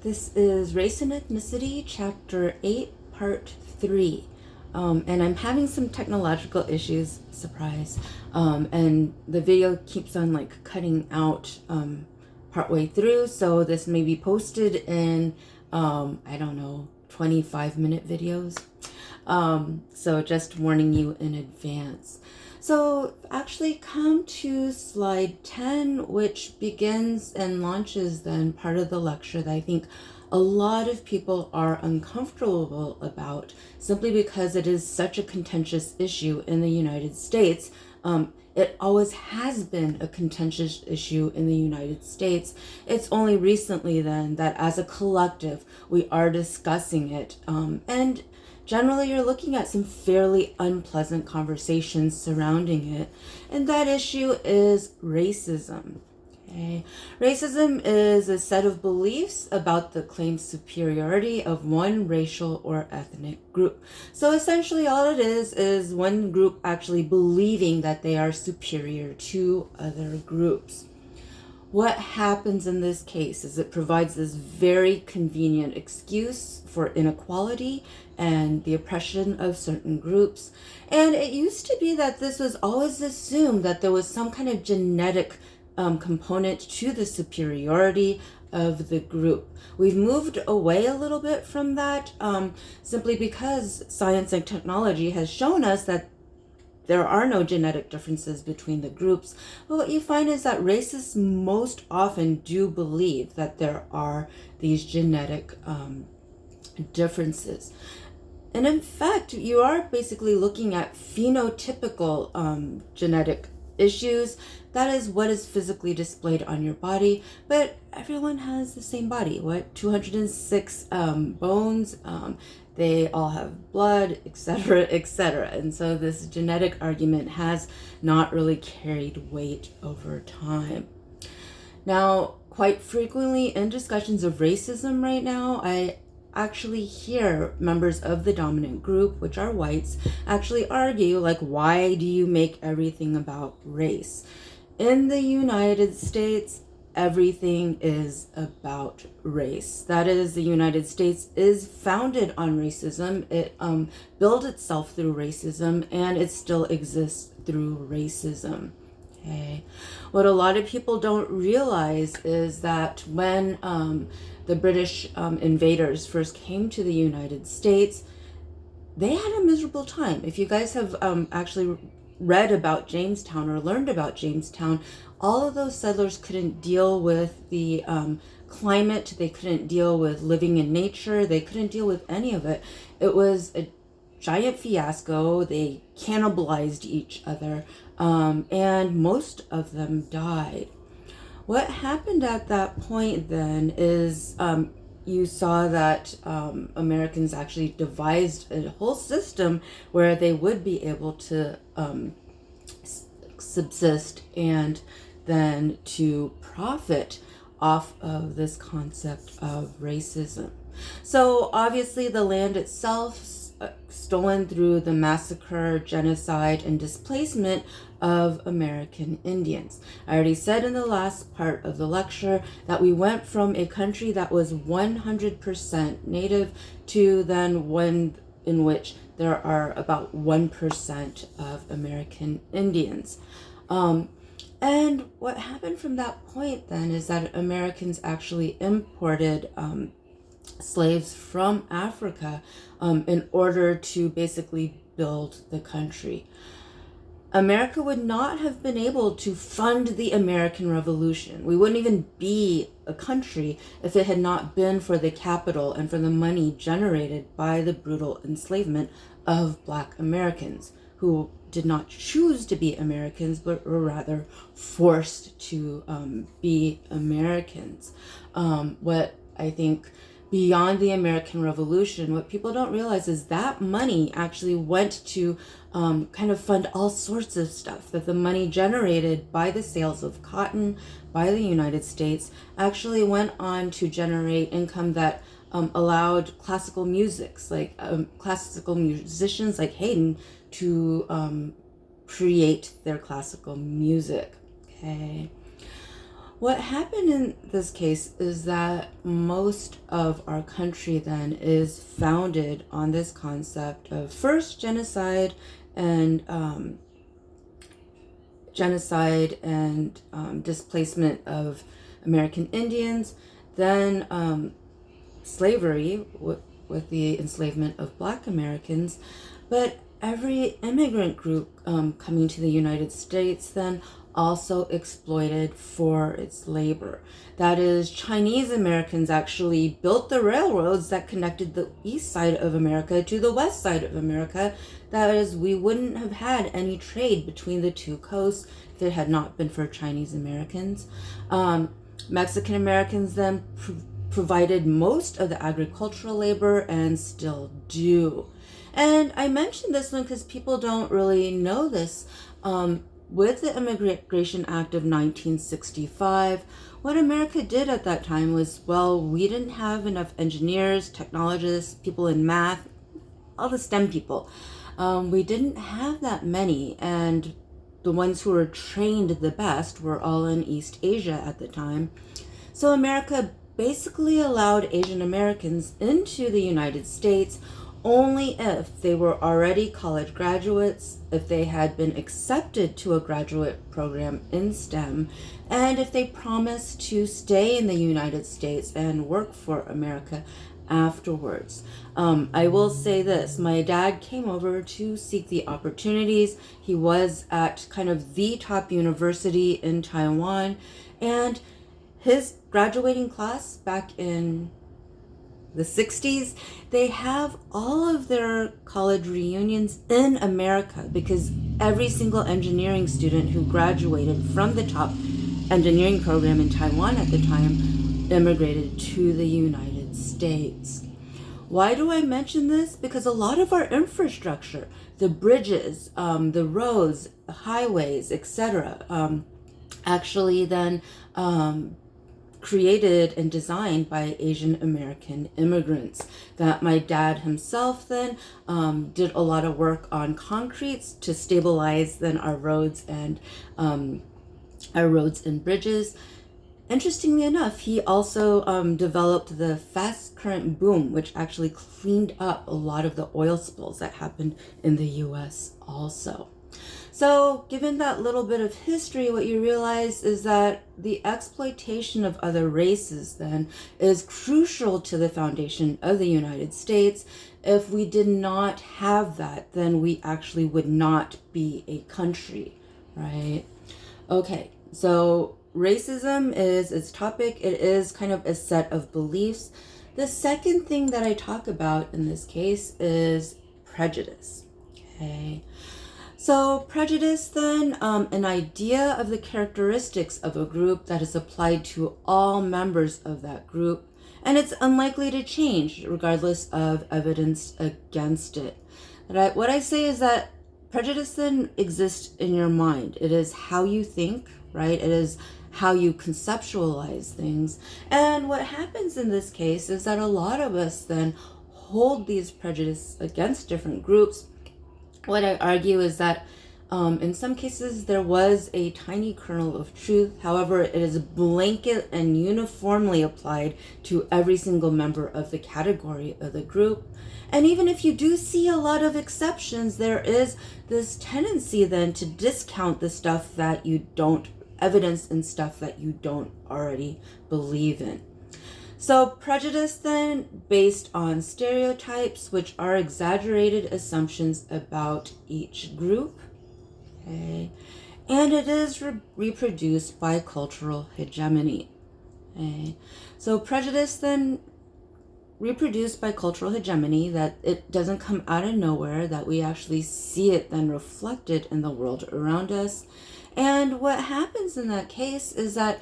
This is Race and Ethnicity, Chapter 8, Part 3. And I'm having some technological issues, surprise. And the video keeps on cutting out partway through, so this may be posted in, I don't know, 25-minute videos. So just warning you in advance. So actually come to slide 10, which begins and launches then part of the lecture that I think a lot of people are uncomfortable about simply because it is such a contentious issue in the United States. It always has been a contentious issue in the United States. It's only recently then that as a collective we are discussing it, and generally you're looking at some fairly unpleasant conversations surrounding it, and that issue is racism. Okay. Racism is a set of beliefs about the claimed superiority of one racial or ethnic group. So essentially all it is one group actually believing that they are superior to other groups. What happens in this case is it provides this very convenient excuse for inequality and the oppression of certain groups. And it used to be that this was always assumed that there was some kind of genetic component to the superiority of the group. We've moved away a little bit from that simply because science and technology has shown us that there are no genetic differences between the groups. But what you find is that racists most often do believe that there are these genetic differences. And in fact, you are basically looking at phenotypical genetic issues. That is what is physically displayed on your body, but everyone has the same body. 206 bones, they all have blood, etc., etc. And so this genetic argument has not really carried weight over time. Now, quite frequently in discussions of racism right now, I actually hear members of the dominant group, which are whites, actually argue, why do you make everything about race? In the United States, everything is about race. That is, the United States is founded on racism. It built itself through racism, and it still exists through racism. Okay. What a lot of people don't realize is that when the British invaders first came to the United States, they had a miserable time. If you guys have actually read about Jamestown or learned about Jamestown, all of those settlers couldn't deal with the climate. They couldn't deal with living in nature. They couldn't deal with any of it. It was a giant fiasco. They cannibalized each other, and most of them died. What happened at that point then is you saw that Americans actually devised a whole system where they would be able to subsist and then to profit off of this concept of racism. So obviously the land itself stolen through the massacre, genocide, and displacement of American Indians. I already said in the last part of the lecture that we went from a country that was 100% native to then one in which there are about 1% of American Indians. And what happened from that point then is that Americans actually imported slaves from Africa in order to basically build the country. America would not have been able to fund the American Revolution. We wouldn't even be a country if it had not been for the capital and for the money generated by the brutal enslavement of Black Americans, who did not choose to be Americans, but were rather forced to be Americans. What I think beyond the American Revolution, what people don't realize is that money actually went to kind of fund all sorts of stuff. That the money generated by the sales of cotton by the United States actually went on to generate income that allowed classical musicians like Haydn to create their classical music. Okay. What happened in this case is that most of our country then is founded on this concept of first and displacement of American Indians, then slavery with the enslavement of Black Americans, but every immigrant group coming to the United States then also exploited for its labor. That is, Chinese Americans actually built the railroads that connected the east side of America to the west side of America. That is, we wouldn't have had any trade between the two coasts if it had not been for Chinese Americans. Mexican Americans then provided most of the agricultural labor and still do. And I mentioned this one because people don't really know this. With the Immigration Act of 1965, what America did at that time was, well, we didn't have enough engineers, technologists, people in math, all the STEM people. We didn't have that many, and the ones who were trained the best were all in East Asia at the time. So America basically allowed Asian Americans into the United States only if they were already college graduates, if they had been accepted to a graduate program in STEM, and if they promised to stay in the United States and work for America afterwards. I will say this, my dad came over to seek the opportunities. He was at kind of the top university in Taiwan, and his graduating class back in the 60s, they have all of their college reunions in America because every single engineering student who graduated from the top engineering program in Taiwan at the time immigrated to the United States. Why do I mention this? Because a lot of our infrastructure, the bridges, the roads, highways, etc., actually then created and designed by Asian American immigrants. That my dad himself then did a lot of work on concretes to stabilize then our roads and bridges. Interestingly enough, he also developed the fast current boom, which actually cleaned up a lot of the oil spills that happened in the US also. So given that little bit of history, what you realize is that the exploitation of other races then is crucial to the foundation of the United States. If we did not have that, then we actually would not be a country, right? Okay, so racism is its topic. It is kind of a set of beliefs. The second thing that I talk about in this case is prejudice, okay? So prejudice then, an idea of the characteristics of a group that is applied to all members of that group, and it's unlikely to change regardless of evidence against it. What I say is that prejudice then exists in your mind. It is how you think, right? It is how you conceptualize things. And what happens in this case is that a lot of us then hold these prejudices against different groups. What I argue is that in some cases there was a tiny kernel of truth. However, it is blanket and uniformly applied to every single member of the category of the group. And even if you do see a lot of exceptions, there is this tendency then to discount the stuff that you don't, evidence and stuff that you don't already believe in. So prejudice then, based on stereotypes, which are exaggerated assumptions about each group, okay? And it is reproduced by cultural hegemony, okay? So prejudice then reproduced by cultural hegemony, that it doesn't come out of nowhere, that we actually see it then reflected in the world around us. And what happens in that case is that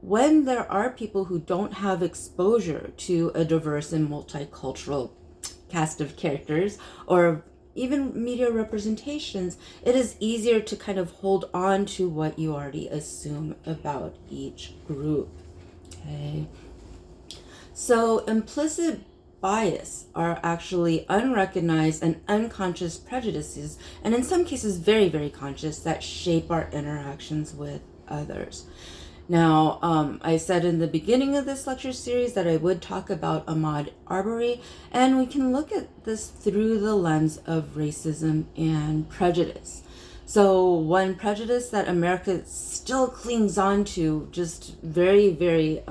when there are people who don't have exposure to a diverse and multicultural cast of characters or even media representations, it is easier to kind of hold on to what you already assume about each group, okay? So implicit bias are actually unrecognized and unconscious prejudices, and in some cases very, very conscious, that shape our interactions with others. Now, I said in the beginning of this lecture series that I would talk about Ahmaud Arbery, and we can look at this through the lens of racism and prejudice. So one prejudice that America still clings on to just very, very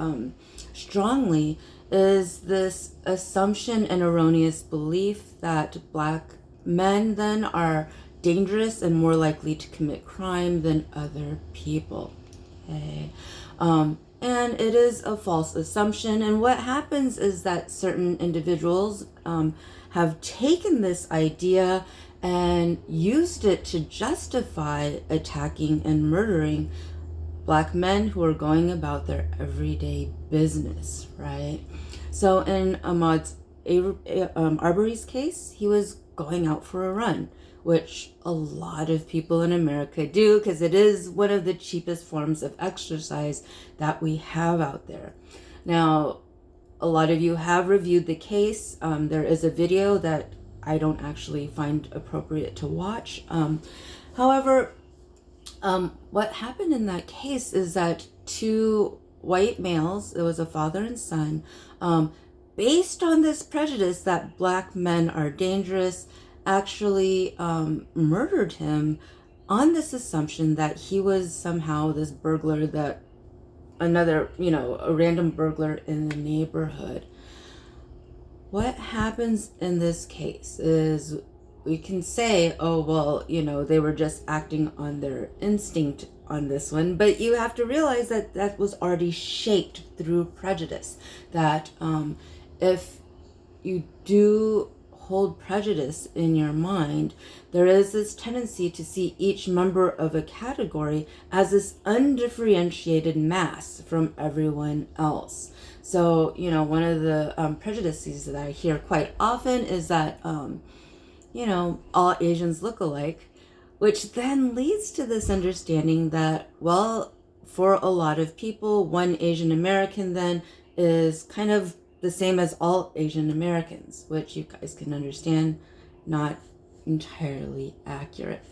strongly is this assumption and erroneous belief that Black men then are dangerous and more likely to commit crime than other people. Okay. And it is a false assumption. And what happens is that certain individuals have taken this idea and used it to justify attacking and murdering Black men who are going about their everyday business, right? So in Ahmaud Arbery's case, he was going out for a run, which a lot of people in America do because it is one of the cheapest forms of exercise that we have out there. Now, a lot of you have reviewed the case. There is a video that I don't actually find appropriate to watch. However, what happened in that case is that two white males, it was a father and son, based on this prejudice that Black men are dangerous, actually murdered him on this assumption that he was somehow this burglar, that another, a random burglar in the neighborhood. What happens in this case is we can say, oh, well, they were just acting on their instinct on this one, but you have to realize that that was already shaped through prejudice, that if you do hold prejudice in your mind, there is this tendency to see each member of a category as this undifferentiated mass from everyone else. So, one of the prejudices that I hear quite often is that, all Asians look alike, which then leads to this understanding that, well, for a lot of people, one Asian American then is kind of the same as all Asian Americans, which you guys can understand, not entirely accurate.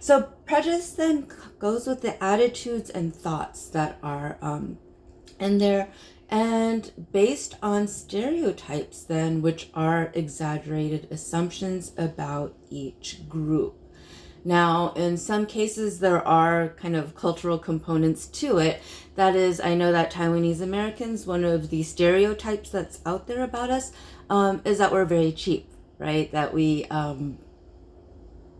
So prejudice then goes with the attitudes and thoughts that are in there, and based on stereotypes then, which are exaggerated assumptions about each group. Now, in some cases, there are kind of cultural components to it. That is, I know that Taiwanese Americans, one of the stereotypes that's out there about us is that we're very cheap, right? That we don't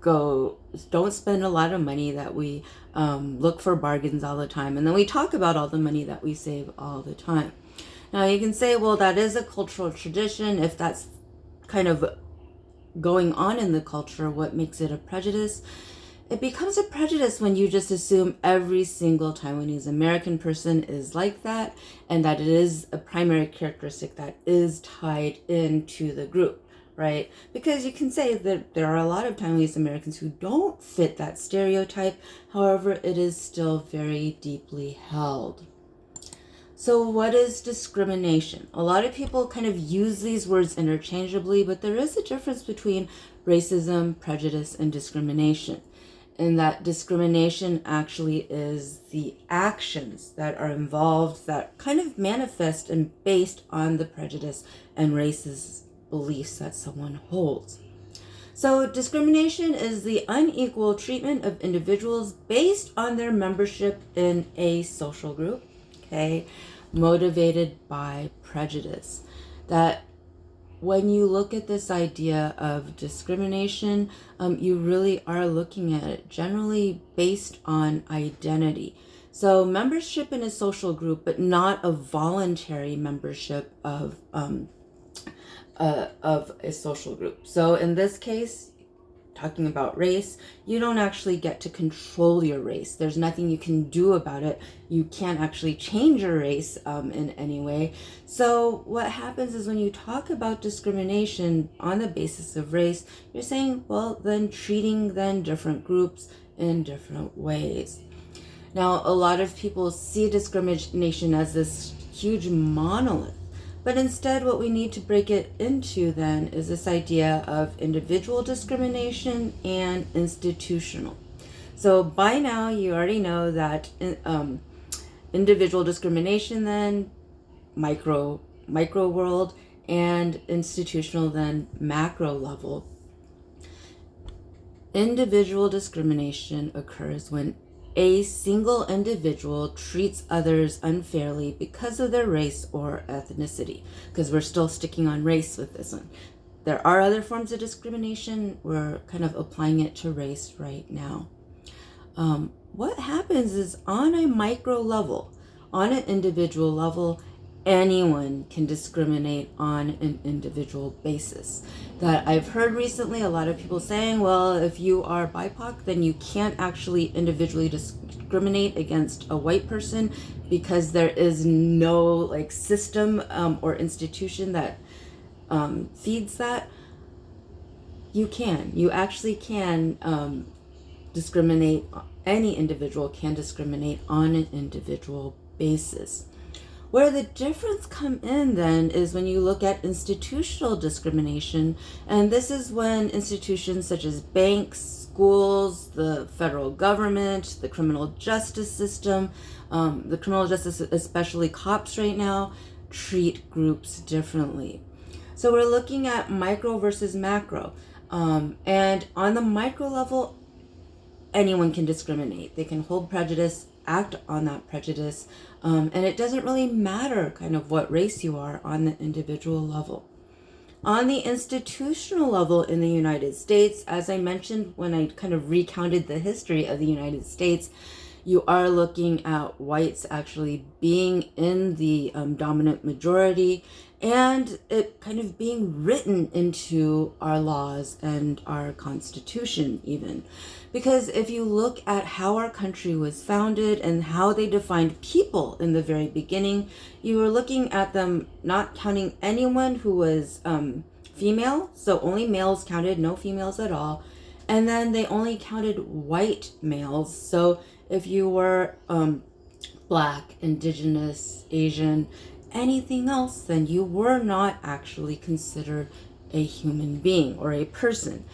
spend a lot of money, that we look for bargains all the time. And then we talk about all the money that we save all the time. Now, you can say, well, that is a cultural tradition. If that's kind of going on in the culture, what makes it a prejudice? It becomes a prejudice when you just assume every single Taiwanese American person is like that, and that it is a primary characteristic that is tied into the group, right? Because you can say that there are a lot of Taiwanese Americans who don't fit that stereotype. However, it is still very deeply held. So what is discrimination? A lot of people kind of use these words interchangeably, but there is a difference between racism, prejudice, and discrimination. And that discrimination actually is the actions that are involved that kind of manifest and based on the prejudice and racist beliefs that someone holds. So discrimination is the unequal treatment of individuals based on their membership in a social group, okay, motivated by prejudice. That when you look at this idea of discrimination, you really are looking at it generally based on identity. So membership in a social group, but not a voluntary membership of a social group. So in this case, talking about race, you don't actually get to control your race. There's nothing you can do about it. You can't actually change your race in any way. So what happens is when you talk about discrimination on the basis of race, you're saying, well, then treating then different groups in different ways. Now, a lot of people see discrimination as this huge monolith. But instead, what we need to break it into then is this idea of individual discrimination and institutional. So by now, you already know that Individual discrimination, then micro world, and institutional, then macro level. Individual discrimination occurs when a single individual treats others unfairly because of their race or ethnicity, because we're still sticking on race with this one. There are other forms of discrimination. We're kind of applying it to race right now. What happens is, on a micro level, on an individual level, anyone can discriminate on an individual basis. That I've heard recently a lot of people saying, well, if you are BIPOC, then you can't actually individually discriminate against a white person because there is no like system or institution that feeds that. You can. You actually can discriminate. Any individual can discriminate on an individual basis. Where the difference come in then is when you look at institutional discrimination, and this is when institutions such as banks, schools, the federal government, the criminal justice system, the criminal justice, especially cops right now, treat groups differently. So we're looking at micro versus macro. And on the micro level, anyone can discriminate. They can hold prejudice, act on that prejudice, and it doesn't really matter kind of what race you are on the individual level. On the institutional level in the United States, as I mentioned when I kind of recounted the history of the United States, you are looking at whites actually being in the dominant majority, and it kind of being written into our laws and our Constitution even. Because if you look at how our country was founded and how they defined people in the very beginning, you were looking at them not counting anyone who was female, so only males counted, no females at all. And then they only counted white males, so if you were Black, Indigenous, Asian, anything else, then you were not actually considered a human being or a person.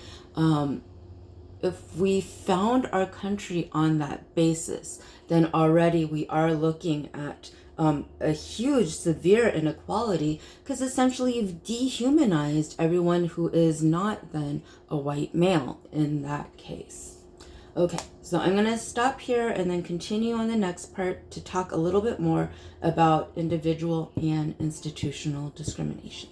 If we found our country on that basis, then already we are looking at a huge, severe inequality, because essentially you've dehumanized everyone who is not then a white male in that case. Okay, so I'm going to stop here and then continue on the next part to talk a little bit more about individual and institutional discrimination.